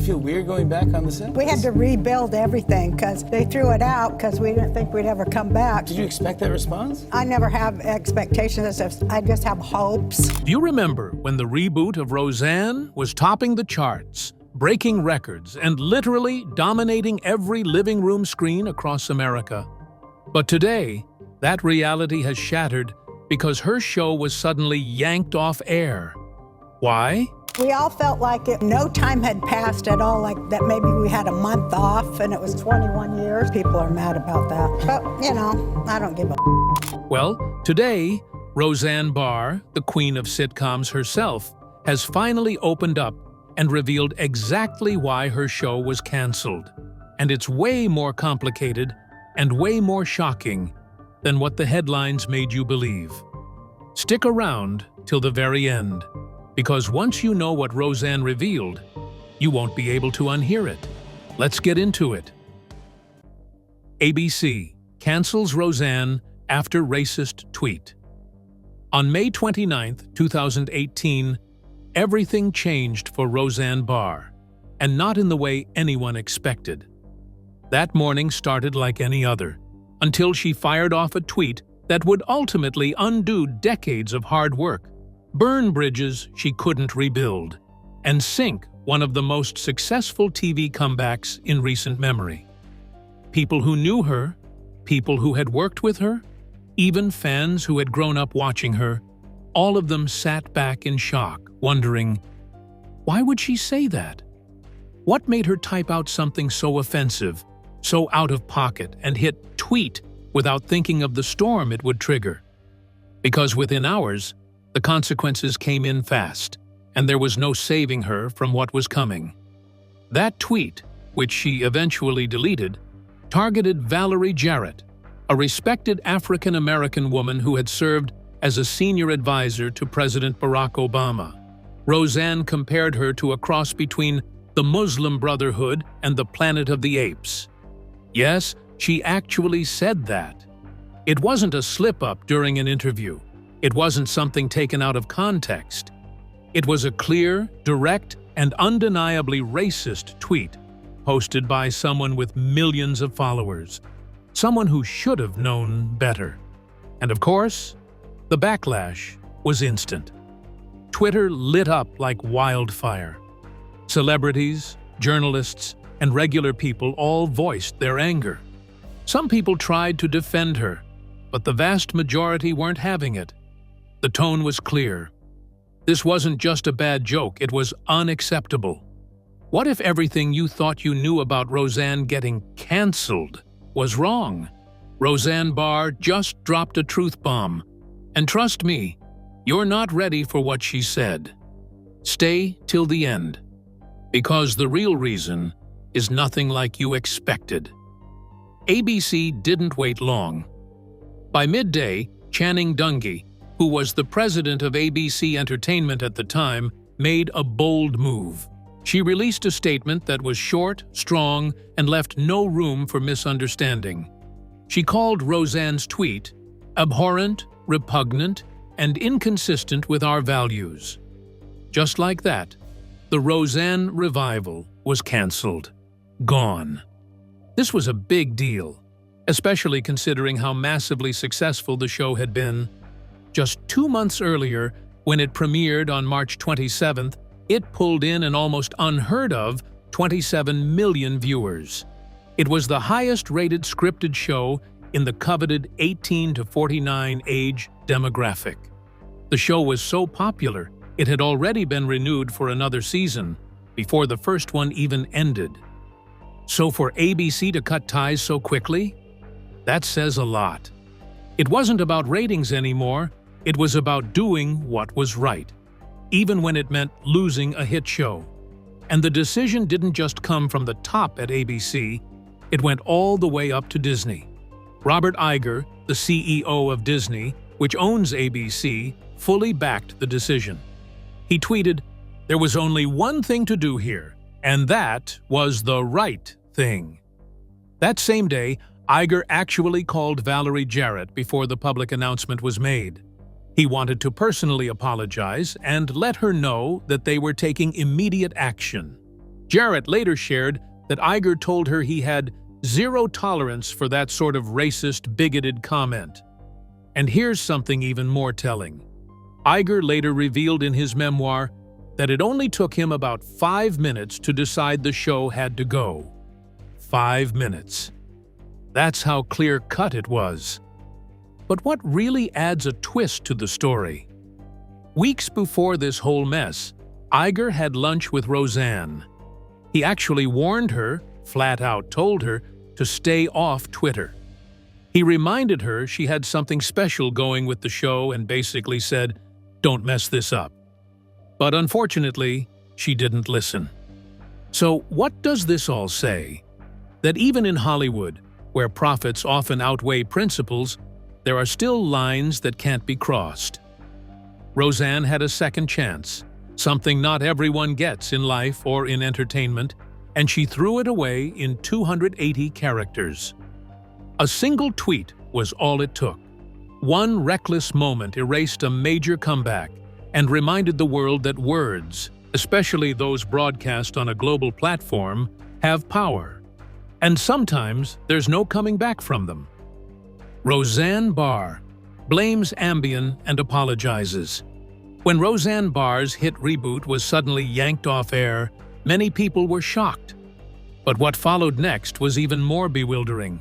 feel weird going back on the set? We had to rebuild everything because they threw it out because we didn't think we'd ever come back. Did you expect that response? I never have expectations. I just have hopes. Do you remember when the reboot of Roseanne was topping the charts, breaking records, and literally dominating every living room screen across America? But today, that reality has shattered because her show was suddenly yanked off air. Why? We all felt like no time had passed at all, like that maybe we had a month off and it was 21 years. People are mad about that. But, you know, I don't give a Well, today, Roseanne Barr, the queen of sitcoms herself, has finally opened up and revealed exactly why her show was canceled. And it's way more complicated and way more shocking than what the headlines made you believe. Stick around till the very end, because once you know what Roseanne revealed, you won't be able to unhear it. Let's get into it. ABC cancels Roseanne after racist tweet. On May 29, 2018, everything changed for Roseanne Barr, and not in the way anyone expected. That morning started like any other, until she fired off a tweet that would ultimately undo decades of hard work, burn bridges she couldn't rebuild, and sink one of the most successful TV comebacks in recent memory. People who knew her, people who had worked with her, even fans who had grown up watching her, all of them sat back in shock, wondering, why would she say that? What made her type out something so offensive, so out of pocket, and hit tweet without thinking of the storm it would trigger? Because within hours, the consequences came in fast, and there was no saving her from what was coming. That tweet, which she eventually deleted, targeted Valerie Jarrett, a respected African-American woman who had served as a senior advisor to President Barack Obama. Roseanne compared her to a cross between the Muslim Brotherhood and the Planet of the Apes. Yes, she actually said that. It wasn't a slip-up during an interview. It wasn't something taken out of context. It was a clear, direct, and undeniably racist tweet posted by someone with millions of followers, someone who should have known better. And of course, the backlash was instant. Twitter lit up like wildfire. Celebrities, journalists, and regular people all voiced their anger. Some people tried to defend her, but the vast majority weren't having it. The tone was clear. This wasn't just a bad joke, it was unacceptable. What if everything you thought you knew about Roseanne getting cancelled was wrong? Roseanne Barr just dropped a truth bomb. And trust me, you're not ready for what she said. Stay till the end, because the real reason is nothing like you expected. ABC didn't wait long. By midday, Channing Dungey, who was the president of ABC Entertainment at the time, made a bold move. She released a statement that was short, strong, and left no room for misunderstanding. She called Roseanne's tweet abhorrent, repugnant, and inconsistent with our values. Just like that, the Roseanne revival was canceled. Gone. This was a big deal, especially considering how massively successful the show had been. Just 2 months earlier, when it premiered on March 27th, it pulled in an almost unheard-of 27 million viewers. It was the highest-rated scripted show in the coveted 18 to 49 age demographic. The show was so popular, it had already been renewed for another season, before the first one even ended. So for ABC to cut ties so quickly? That says a lot. It wasn't about ratings anymore, it was about doing what was right, even when it meant losing a hit show. And the decision didn't just come from the top at ABC, it went all the way up to Disney. Robert Iger, the CEO of Disney, which owns ABC, fully backed the decision. He tweeted, "There was only one thing to do here, and that was the right thing." That same day, Iger actually called Valerie Jarrett before the public announcement was made. He wanted to personally apologize and let her know that they were taking immediate action. Jarrett later shared that Iger told her he had zero tolerance for that sort of racist, bigoted comment. And here's something even more telling. Iger later revealed in his memoir that it only took him about 5 minutes to decide the show had to go. 5 minutes. That's how clear-cut it was. But what really adds a twist to the story? Weeks before this whole mess, Iger had lunch with Roseanne. He actually warned her, flat out told her, to stay off Twitter. He reminded her she had something special going with the show and basically said, "Don't mess this up." But unfortunately, she didn't listen. So what does this all say? That even in Hollywood, where profits often outweigh principles, there are still lines that can't be crossed. Roseanne had a second chance, something not everyone gets in life or in entertainment, and she threw it away in 280 characters. A single tweet was all it took. One reckless moment erased a major comeback and reminded the world that words, especially those broadcast on a global platform, have power. And sometimes there's no coming back from them. Roseanne Barr blames Ambien and apologizes. When Roseanne Barrs' hit Reboot was suddenly yanked off air, many people were shocked. But what followed next was even more bewildering.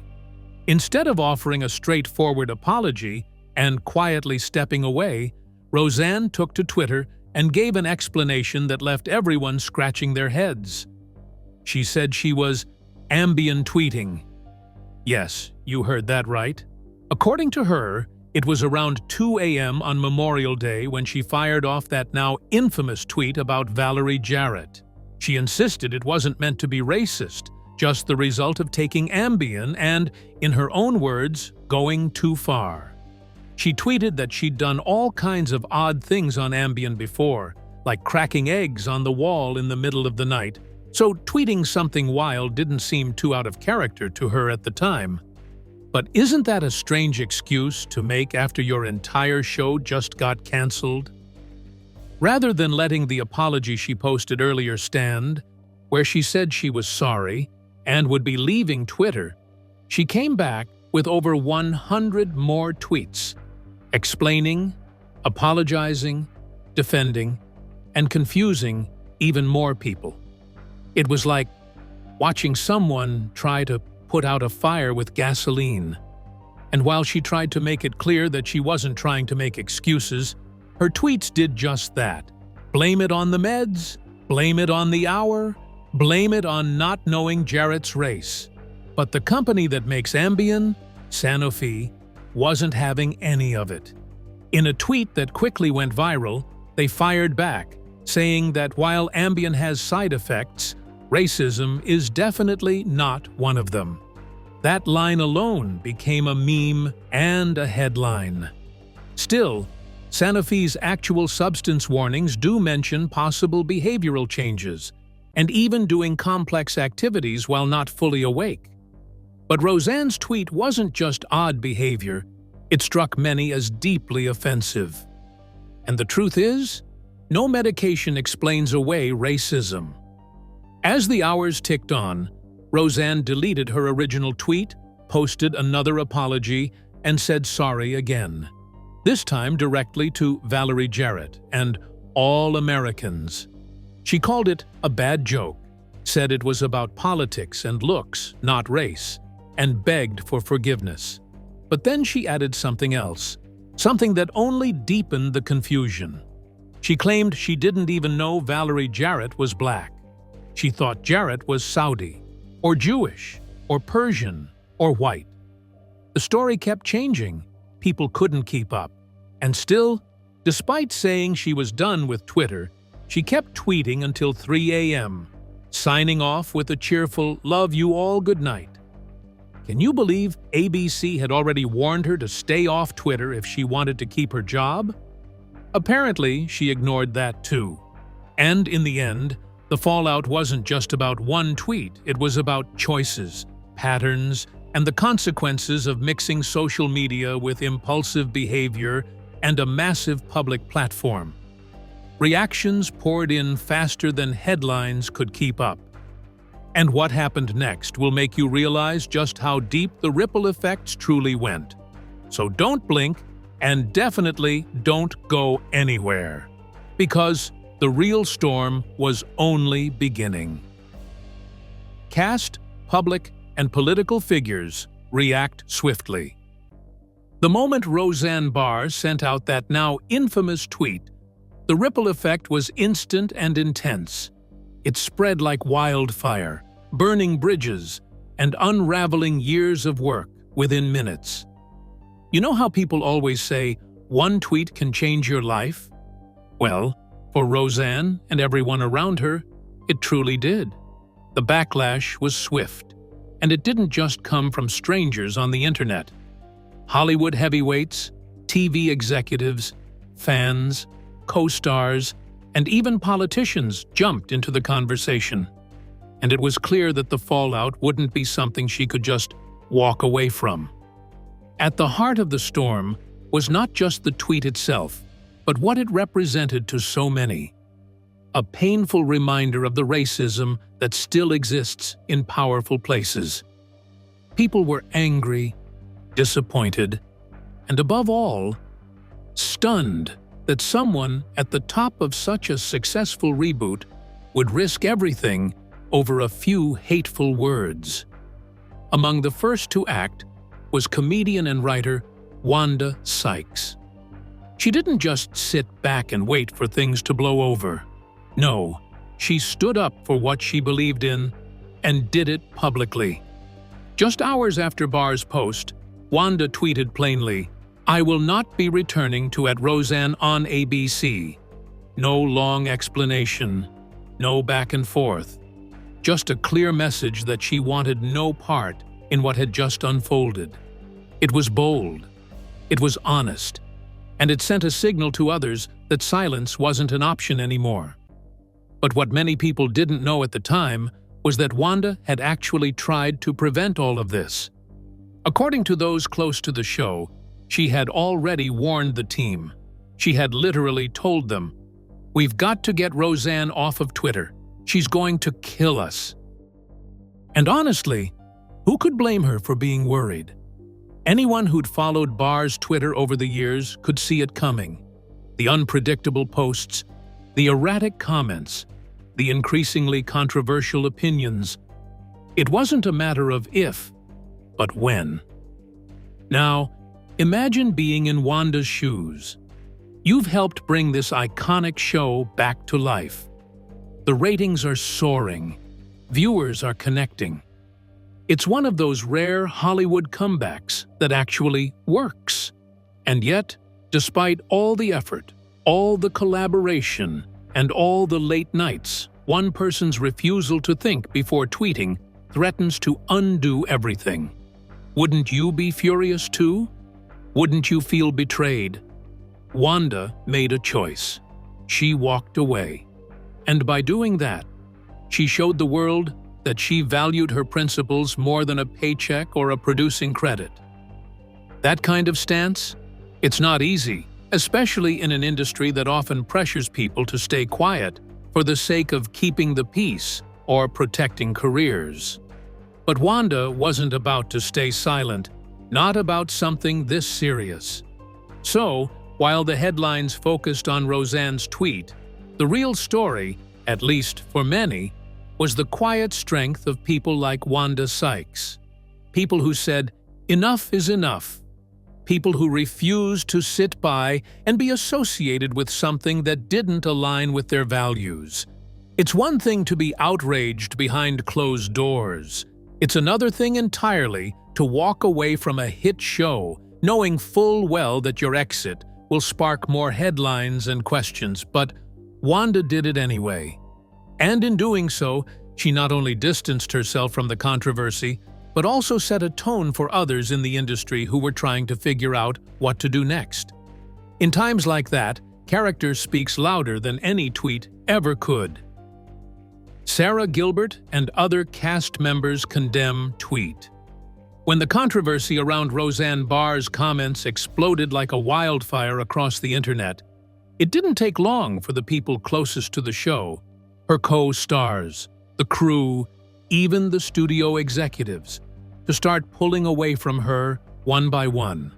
Instead of offering a straightforward apology and quietly stepping away, Roseanne took to Twitter and gave an explanation that left everyone scratching their heads. She said she was Ambien tweeting. Yes, you heard that right. According to her, it was around 2 a.m. on Memorial Day when she fired off that now infamous tweet about Valerie Jarrett. She insisted it wasn't meant to be racist, just the result of taking Ambien and, in her own words, going too far. She tweeted that she'd done all kinds of odd things on Ambien before, like cracking eggs on the wall in the middle of the night, so tweeting something wild didn't seem too out of character to her at the time. But isn't that a strange excuse to make after your entire show just got canceled? Rather than letting the apology she posted earlier stand, where she said she was sorry and would be leaving Twitter, she came back with over 100 more tweets, explaining, apologizing, defending, and confusing even more people. It was like watching someone try to put out a fire with gasoline. And while she tried to make it clear that she wasn't trying to make excuses, her tweets did just that. Blame it on the meds, blame it on the hour, blame it on not knowing Jarrett's race. But the company that makes Ambien, Sanofi, wasn't having any of it. In a tweet that quickly went viral, they fired back, saying that while Ambien has side effects, racism is definitely not one of them. That line alone became a meme and a headline. Still, Sanofi's actual substance warnings do mention possible behavioral changes, and even doing complex activities while not fully awake. But Roseanne's tweet wasn't just odd behavior, it struck many as deeply offensive. And the truth is, no medication explains away racism. As the hours ticked on, Roseanne deleted her original tweet, posted another apology, and said sorry again. This time directly to Valerie Jarrett and all Americans. She called it a bad joke, said it was about politics and looks, not race, and begged for forgiveness. But then she added something else, something that only deepened the confusion. She claimed she didn't even know Valerie Jarrett was black. She thought Jarrett was Saudi, or Jewish, or Persian, or white. The story kept changing. People couldn't keep up. And still, despite saying she was done with Twitter, she kept tweeting until 3 a.m., signing off with a cheerful "love you all, good night." Can you believe ABC had already warned her to stay off Twitter if she wanted to keep her job? Apparently, she ignored that too. And in the end, the fallout wasn't just about one tweet, it was about choices, patterns, and the consequences of mixing social media with impulsive behavior and a massive public platform. Reactions poured in faster than headlines could keep up. And what happened next will make you realize just how deep the ripple effects truly went. So don't blink, and definitely don't go anywhere, because the real storm was only beginning. Cast, public, and political figures react swiftly. The moment Roseanne Barr sent out that now infamous tweet, the ripple effect was instant and intense. It spread like wildfire, burning bridges and unraveling years of work within minutes. You know how people always say, one tweet can change your life? Well, for Roseanne and everyone around her, it truly did. The backlash was swift, and it didn't just come from strangers on the internet. Hollywood heavyweights, TV executives, fans, co-stars, and even politicians jumped into the conversation. And it was clear that the fallout wouldn't be something she could just walk away from. At the heart of the storm was not just the tweet itself, but what it represented to so many. A painful reminder of the racism that still exists in powerful places. People were angry, disappointed, and above all, stunned that someone at the top of such a successful reboot would risk everything over a few hateful words. Among the first to act was comedian and writer Wanda Sykes. She didn't just sit back and wait for things to blow over. No, she stood up for what she believed in and did it publicly. Just hours after Barr's post, Wanda tweeted plainly, "I will not be returning to at Roseanne on ABC." No long explanation, no back and forth. Just a clear message that she wanted no part in what had just unfolded. It was bold, it was honest, and it sent a signal to others that silence wasn't an option anymore. But what many people didn't know at the time was that Wanda had actually tried to prevent all of this. According to those close to the show, she had already warned the team. She had literally told them, "We've got to get Roseanne off of Twitter. She's going to kill us." And honestly, who could blame her for being worried? Anyone who'd followed Barr's Twitter over the years could see it coming. The unpredictable posts, the erratic comments, the increasingly controversial opinions. It wasn't a matter of if, but when. Now, imagine being in Wanda's shoes. You've helped bring this iconic show back to life. The ratings are soaring. Viewers are connecting. It's one of those rare Hollywood comebacks that actually works. And yet, despite all the effort, all the collaboration, and all the late nights, one person's refusal to think before tweeting threatens to undo everything. Wouldn't you be furious too? Wouldn't you feel betrayed? Wanda made a choice. She walked away. And by doing that, she showed the world that she valued her principles more than a paycheck or a producing credit. That kind of stance? It's not easy, especially in an industry that often pressures people to stay quiet for the sake of keeping the peace or protecting careers. But Wanda wasn't about to stay silent, not about something this serious. So, while the headlines focused on Roseanne's tweet, the real story, at least for many, was the quiet strength of people like Wanda Sykes. People who said, "Enough is enough." People who refused to sit by and be associated with something that didn't align with their values. It's one thing to be outraged behind closed doors. It's another thing entirely to walk away from a hit show, knowing full well that your exit will spark more headlines and questions, but Wanda did it anyway. And in doing so, she not only distanced herself from the controversy, but also set a tone for others in the industry who were trying to figure out what to do next. In times like that, character speaks louder than any tweet ever could. Sarah Gilbert and other cast members condemn tweet. When the controversy around Roseanne Barr's comments exploded like a wildfire across the internet, it didn't take long for the people closest to the show, her co-stars, the crew, even the studio executives, to start pulling away from her one by one.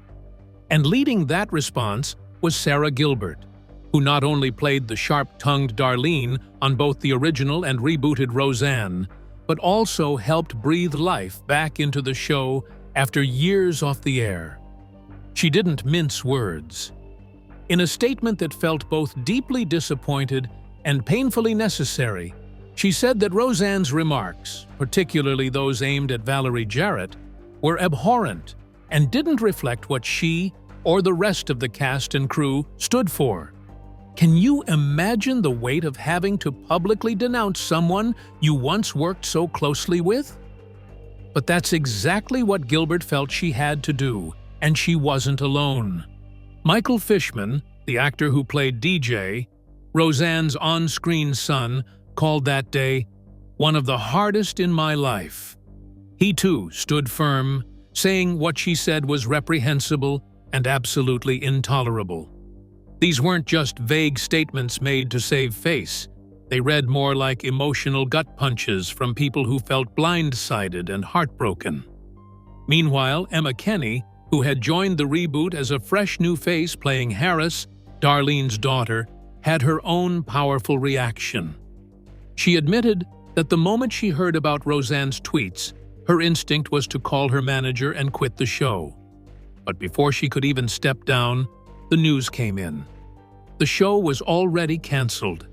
And leading that response was Sarah Gilbert, who not only played the sharp-tongued Darlene on both the original and rebooted Roseanne, but also helped breathe life back into the show after years off the air. She didn't mince words. In a statement that felt both deeply disappointed and painfully necessary, she said that Roseanne's remarks, particularly those aimed at Valerie Jarrett, were abhorrent and didn't reflect what she or the rest of the cast and crew stood for. Can you imagine the weight of having to publicly denounce someone you once worked so closely with? But that's exactly what Gilbert felt she had to do, and she wasn't alone. Michael Fishman, the actor who played DJ, Roseanne's on-screen son, called that day one of the hardest in my life. He too stood firm, saying what she said was reprehensible and absolutely intolerable. These weren't just vague statements made to save face. They read more like emotional gut punches from people who felt blindsided and heartbroken. Meanwhile, Emma Kenney, who had joined the reboot as a fresh new face playing Harris, Darlene's daughter, had her own powerful reaction. She admitted that the moment she heard about Roseanne's tweets, her instinct was to call her manager and quit the show. But before she could even step down, the news came in. The show was already canceled.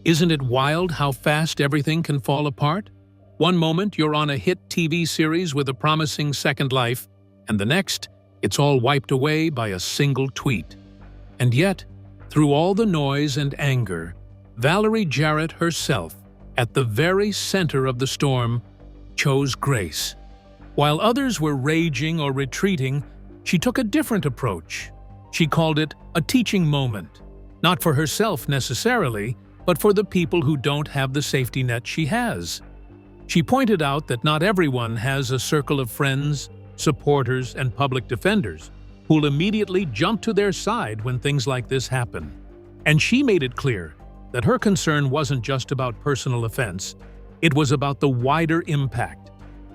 Isn't it wild how fast everything can fall apart? One moment you're on a hit TV series with a promising second life, and the next, it's all wiped away by a single tweet. And yet, through all the noise and anger, Valerie Jarrett herself, at the very center of the storm, chose grace. While others were raging or retreating, she took a different approach. She called it a teaching moment, not for herself necessarily, but for the people who don't have the safety net she has. She pointed out that not everyone has a circle of friends, supporters, and public defenders who'll immediately jump to their side when things like this happen. And she made it clear that her concern wasn't just about personal offense, it was about the wider impact.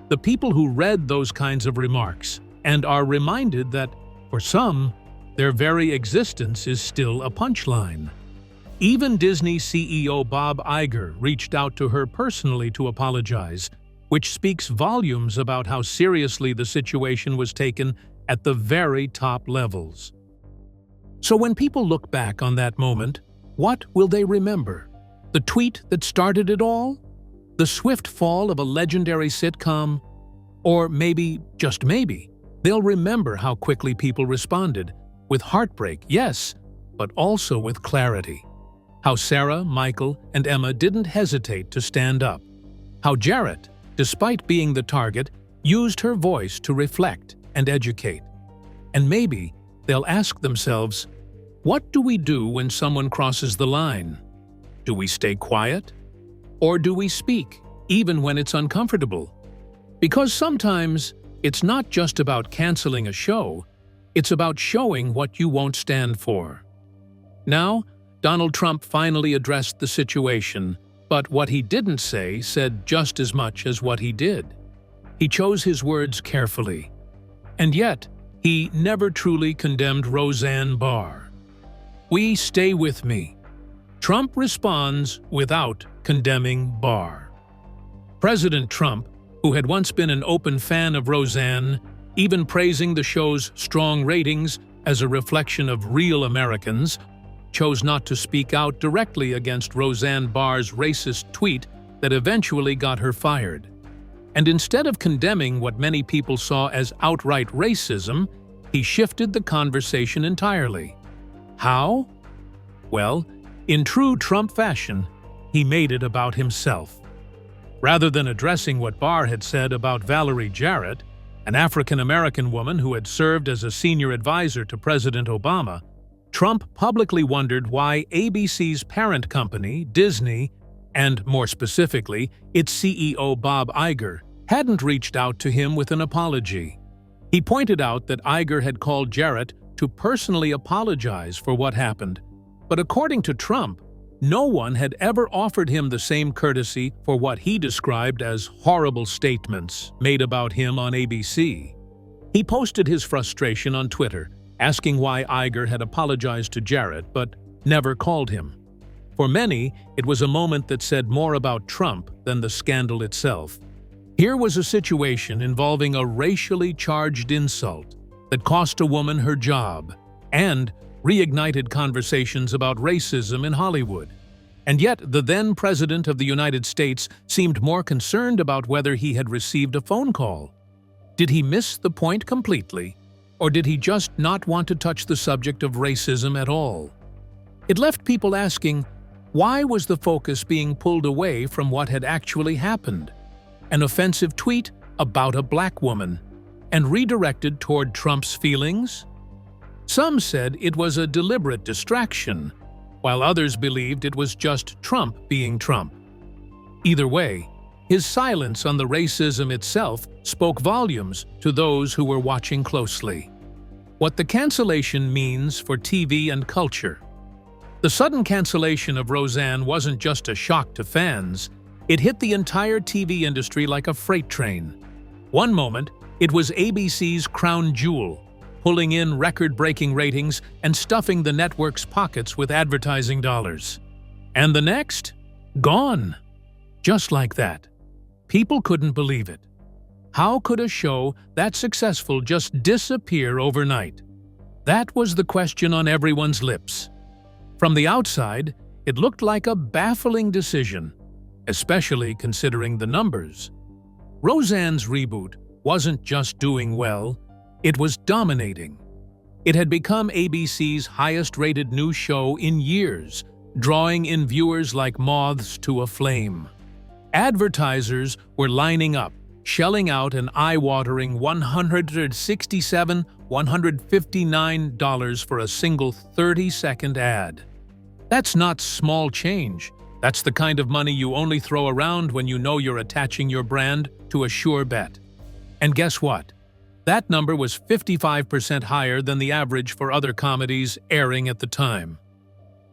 The people who read those kinds of remarks and are reminded that, for some, their very existence is still a punchline. Even Disney CEO Bob Iger reached out to her personally to apologize, which speaks volumes about how seriously the situation was taken at the very top levels. So when people look back on that moment, what will they remember? The tweet that started it all? The swift fall of a legendary sitcom? Or maybe, just maybe, they'll remember how quickly people responded, with heartbreak, yes, but also with clarity. How Sarah, Michael, and Emma didn't hesitate to stand up. How Jarrett, despite being the target, used her voice to reflect and educate. And maybe they'll ask themselves, what do we do when someone crosses the line? Do we stay quiet? Or do we speak, even when it's uncomfortable? Because sometimes it's not just about canceling a show, it's about showing what you won't stand for. Now, Donald Trump finally addressed the situation, but what he didn't say said just as much as what he did. He chose his words carefully. And yet, he never truly condemned Roseanne Barr. We stay with me. Trump responds without condemning Barr. President Trump, who had once been an open fan of Roseanne, even praising the show's strong ratings as a reflection of real Americans, chose not to speak out directly against Roseanne Barr's racist tweet that eventually got her fired. And instead of condemning what many people saw as outright racism, he shifted the conversation entirely. How? Well, in true Trump fashion, he made it about himself. Rather than addressing what Barr had said about Valerie Jarrett, an African-American woman who had served as a senior advisor to President Obama, Trump publicly wondered why ABC's parent company, Disney, and more specifically, its CEO Bob Iger, hadn't reached out to him with an apology. He pointed out that Iger had called Jarrett to personally apologize for what happened, but according to Trump, no one had ever offered him the same courtesy for what he described as horrible statements made about him on ABC. He posted his frustration on Twitter, asking why Iger had apologized to Jarrett but never called him. For many, it was a moment that said more about Trump than the scandal itself. Here was a situation involving a racially charged insult that cost a woman her job and reignited conversations about racism in Hollywood. And yet, the then President of the United States seemed more concerned about whether he had received a phone call. Did he miss the point completely, or did he just not want to touch the subject of racism at all? It left people asking, why was the focus being pulled away from what had actually happened? An offensive tweet about a black woman, and redirected toward Trump's feelings? Some said it was a deliberate distraction, while others believed it was just Trump being Trump. Either way, his silence on the racism itself spoke volumes to those who were watching closely. What the cancellation means for TV and culture. The sudden cancellation of Roseanne wasn't just a shock to fans, it hit the entire TV industry like a freight train. One moment, it was ABC's crown jewel, pulling in record-breaking ratings and stuffing the network's pockets with advertising dollars. And the next? Gone. Just like that. People couldn't believe it. How could a show that successful just disappear overnight? That was the question on everyone's lips. From the outside, it looked like a baffling decision, especially considering the numbers. Roseanne's reboot wasn't just doing well, it was dominating. It had become ABC's highest-rated new show in years, drawing in viewers like moths to a flame. Advertisers were lining up, shelling out an eye-watering $159 for a single 30-second ad. That's not small change. That's the kind of money you only throw around when you know you're attaching your brand to a sure bet. And guess what? That number was 55% higher than the average for other comedies airing at the time.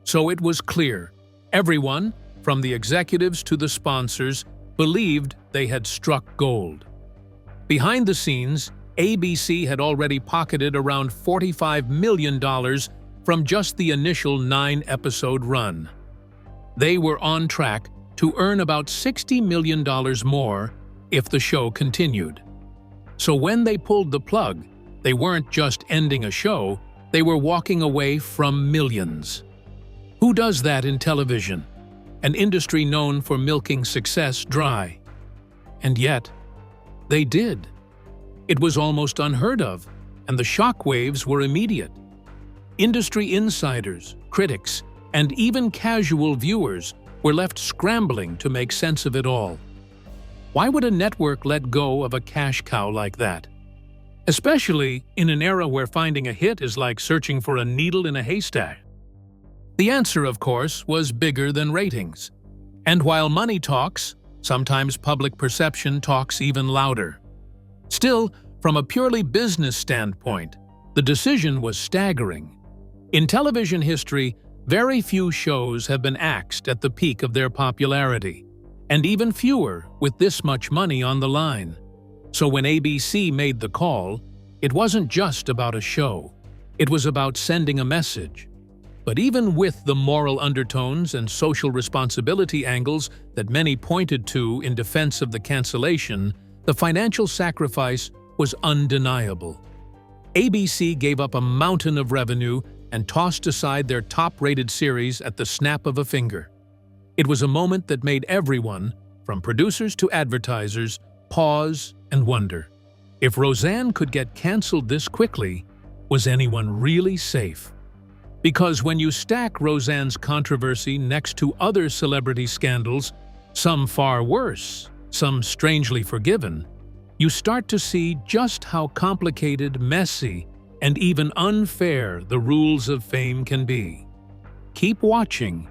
So it was clear, everyone, from the executives to the sponsors, believed they had struck gold. Behind the scenes, ABC had already pocketed around $45 million from just the initial 9-episode run. They were on track to earn about $60 million more if the show continued. So when they pulled the plug, they weren't just ending a show, they were walking away from millions. Who does that in television? An industry known for milking success dry. And yet, they did. It was almost unheard of, and the shockwaves were immediate. Industry insiders, critics, and even casual viewers were left scrambling to make sense of it all. Why would a network let go of a cash cow like that? Especially in an era where finding a hit is like searching for a needle in a haystack. The answer, of course, was bigger than ratings. And while money talks, sometimes public perception talks even louder. Still, from a purely business standpoint, the decision was staggering. In television history, very few shows have been axed at the peak of their popularity, and even fewer with this much money on the line. So when ABC made the call, it wasn't just about a show. It was about sending a message. But even with the moral undertones and social responsibility angles that many pointed to in defense of the cancellation, the financial sacrifice was undeniable. ABC gave up a mountain of revenue and tossed aside their top-rated series at the snap of a finger. It was a moment that made everyone, from producers to advertisers, pause and wonder. If Roseanne could get canceled this quickly, was anyone really safe? Because when you stack Roseanne's controversy next to other celebrity scandals, some far worse, some strangely forgiven, you start to see just how complicated, messy, and even unfair the rules of fame can be. Keep watching,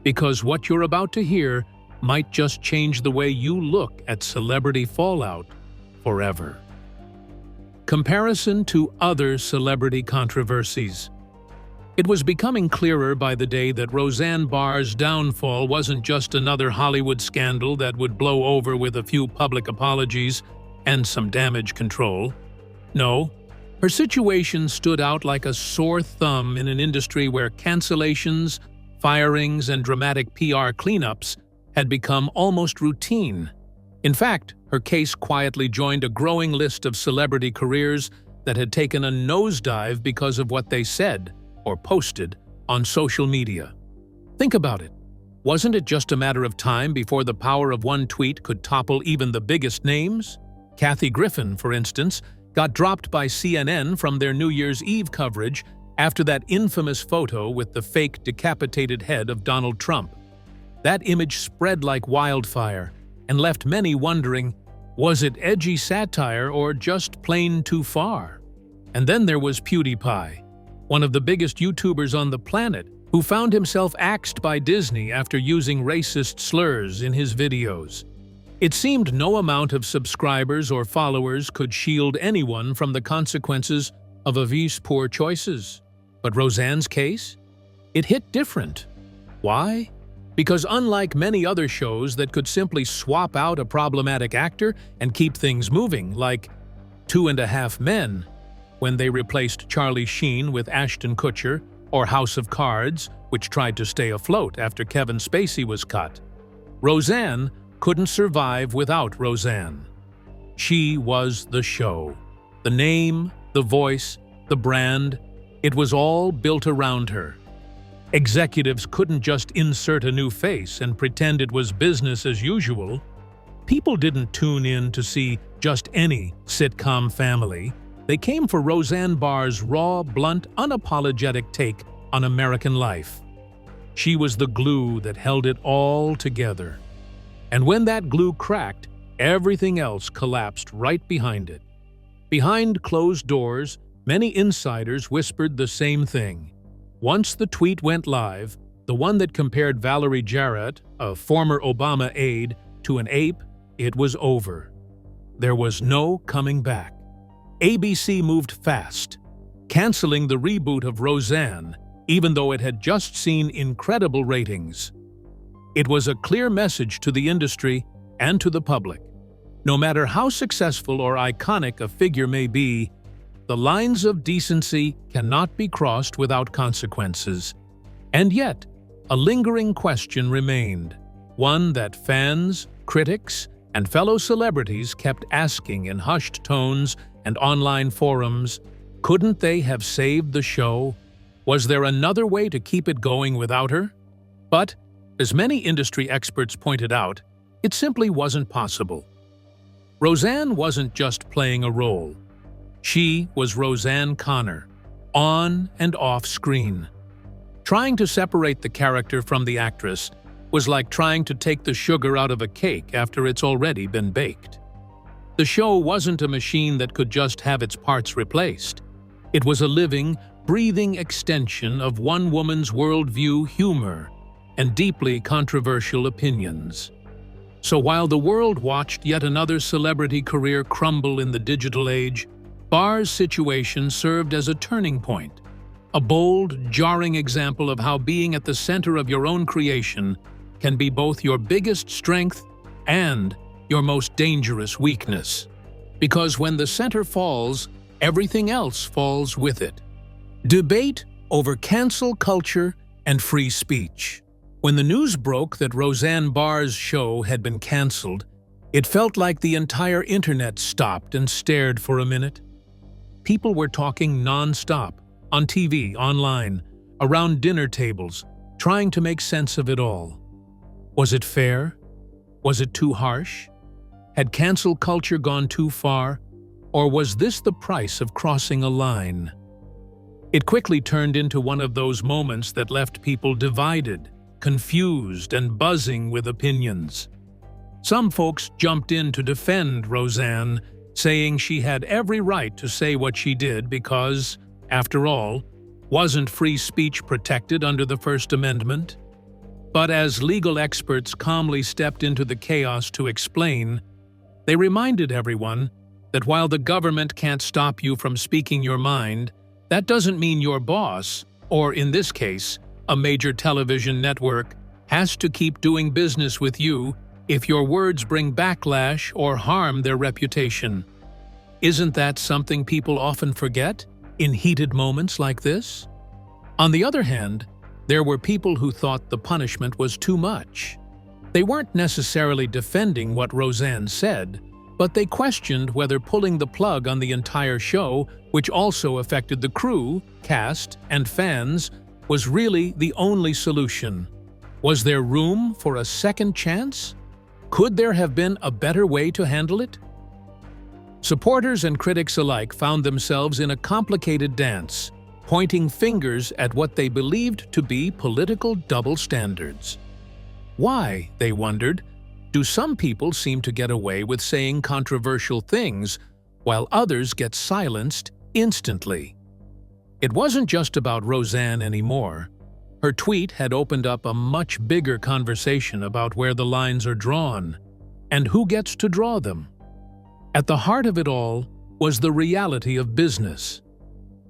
because what you're about to hear might just change the way you look at celebrity fallout forever. Comparison to other celebrity controversies. It was becoming clearer by the day that Roseanne Barrs' downfall wasn't just another Hollywood scandal that would blow over with a few public apologies and some damage control. No, her situation stood out like a sore thumb in an industry where cancellations, firings, and dramatic PR cleanups had become almost routine. In fact, her case quietly joined a growing list of celebrity careers that had taken a nosedive because of what they said or posted on social media. Think about it. Wasn't it just a matter of time before the power of one tweet could topple even the biggest names? Kathy Griffin, for instance, got dropped by CNN from their New Year's Eve coverage after that infamous photo with the fake decapitated head of Donald Trump. That image spread like wildfire and left many wondering, was it edgy satire or just plain too far? And then there was PewDiePie, one of the biggest YouTubers on the planet, who found himself axed by Disney after using racist slurs in his videos. It seemed no amount of subscribers or followers could shield anyone from the consequences of Avi's poor choices. But Roseanne's case? It hit different. Why? Because unlike many other shows that could simply swap out a problematic actor and keep things moving, like 2.5 Men, when they replaced Charlie Sheen with Ashton Kutcher, or House of Cards, which tried to stay afloat after Kevin Spacey was cut, Roseanne couldn't survive without Roseanne. She was the show. The name, the voice, the brand, it was all built around her. Executives couldn't just insert a new face and pretend it was business as usual. People didn't tune in to see just any sitcom family. They came for Roseanne Barrs' raw, blunt, unapologetic take on American life. She was the glue that held it all together. And when that glue cracked, everything else collapsed right behind it. Behind closed doors, many insiders whispered the same thing. Once the tweet went live, the one that compared Valerie Jarrett, a former Obama aide, to an ape, it was over. There was no coming back. ABC moved fast, canceling the reboot of Roseanne, even though it had just seen incredible ratings. It was a clear message to the industry and to the public. No matter how successful or iconic a figure may be, the lines of decency cannot be crossed without consequences. And yet, a lingering question remained, one that fans, critics, and fellow celebrities kept asking in hushed tones and online forums. Couldn't they have saved the show? Was there another way to keep it going without her? But, as many industry experts pointed out, it simply wasn't possible. Roseanne wasn't just playing a role. She was Roseanne Connor, on and off screen. Trying to separate the character from the actress was like trying to take the sugar out of a cake after it's already been baked. The show wasn't a machine that could just have its parts replaced. It was a living, breathing extension of one woman's worldview, humor, and deeply controversial opinions. So while the world watched yet another celebrity career crumble in the digital age, Barr's situation served as a turning point, a bold, jarring example of how being at the center of your own creation can be both your biggest strength and your most dangerous weakness. Because when the center falls, everything else falls with it. Debate over cancel culture and free speech. When the news broke that Roseanne Barrs' show had been canceled, it felt like the entire internet stopped and stared for a minute. People were talking non-stop, on TV, online, around dinner tables, trying to make sense of it all. Was it fair? Was it too harsh? Had cancel culture gone too far? Or was this the price of crossing a line? It quickly turned into one of those moments that left people divided, confused, and buzzing with opinions. Some folks jumped in to defend Roseanne, saying she had every right to say what she did because, after all, wasn't free speech protected under the First Amendment? But as legal experts calmly stepped into the chaos to explain, they reminded everyone that while the government can't stop you from speaking your mind, that doesn't mean your boss, or in this case, a major television network, has to keep doing business with you if your words bring backlash or harm their reputation. Isn't that something people often forget in heated moments like this? On the other hand, there were people who thought the punishment was too much. They weren't necessarily defending what Roseanne said, but they questioned whether pulling the plug on the entire show, which also affected the crew, cast, and fans, was really the only solution. Was there room for a second chance? Could there have been a better way to handle it? Supporters and critics alike found themselves in a complicated dance, pointing fingers at what they believed to be political double standards. Why, they wondered, do some people seem to get away with saying controversial things while others get silenced instantly? It wasn't just about Roseanne anymore. Her tweet had opened up a much bigger conversation about where the lines are drawn and who gets to draw them. At the heart of it all was the reality of business.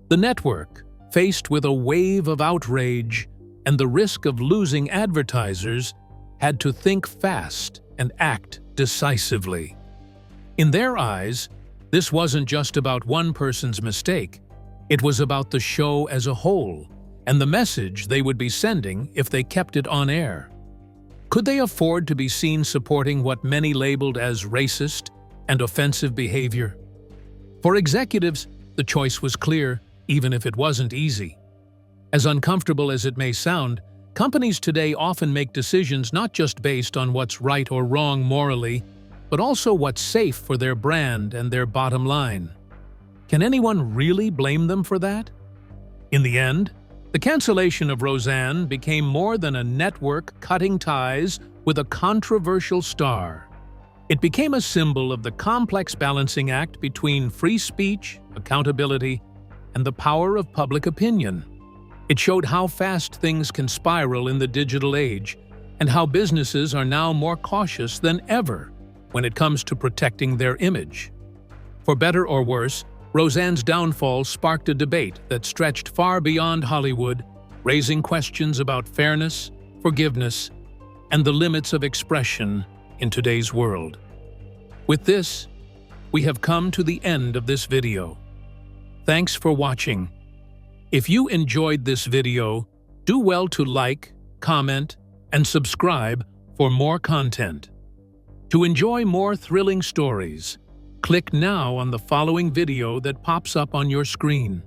The network, faced with a wave of outrage and the risk of losing advertisers, had to think fast and act decisively. In their eyes, this wasn't just about one person's mistake. It was about the show as a whole and the message they would be sending if they kept it on air. Could they afford to be seen supporting what many labeled as racist and offensive behavior? For executives, the choice was clear, even if it wasn't easy. As uncomfortable as it may sound, companies today often make decisions not just based on what's right or wrong morally, but also what's safe for their brand and their bottom line. Can anyone really blame them for that? In the end, the cancellation of Roseanne became more than a network cutting ties with a controversial star. It became a symbol of the complex balancing act between free speech, accountability, and the power of public opinion. It showed how fast things can spiral in the digital age and how businesses are now more cautious than ever when it comes to protecting their image. For better or worse, Roseanne's downfall sparked a debate that stretched far beyond Hollywood, raising questions about fairness, forgiveness, and the limits of expression in today's world. With this, we have come to the end of this video. Thanks for watching. If you enjoyed this video, do well to like, comment, and subscribe for more content. To enjoy more thrilling stories, click now on the following video that pops up on your screen.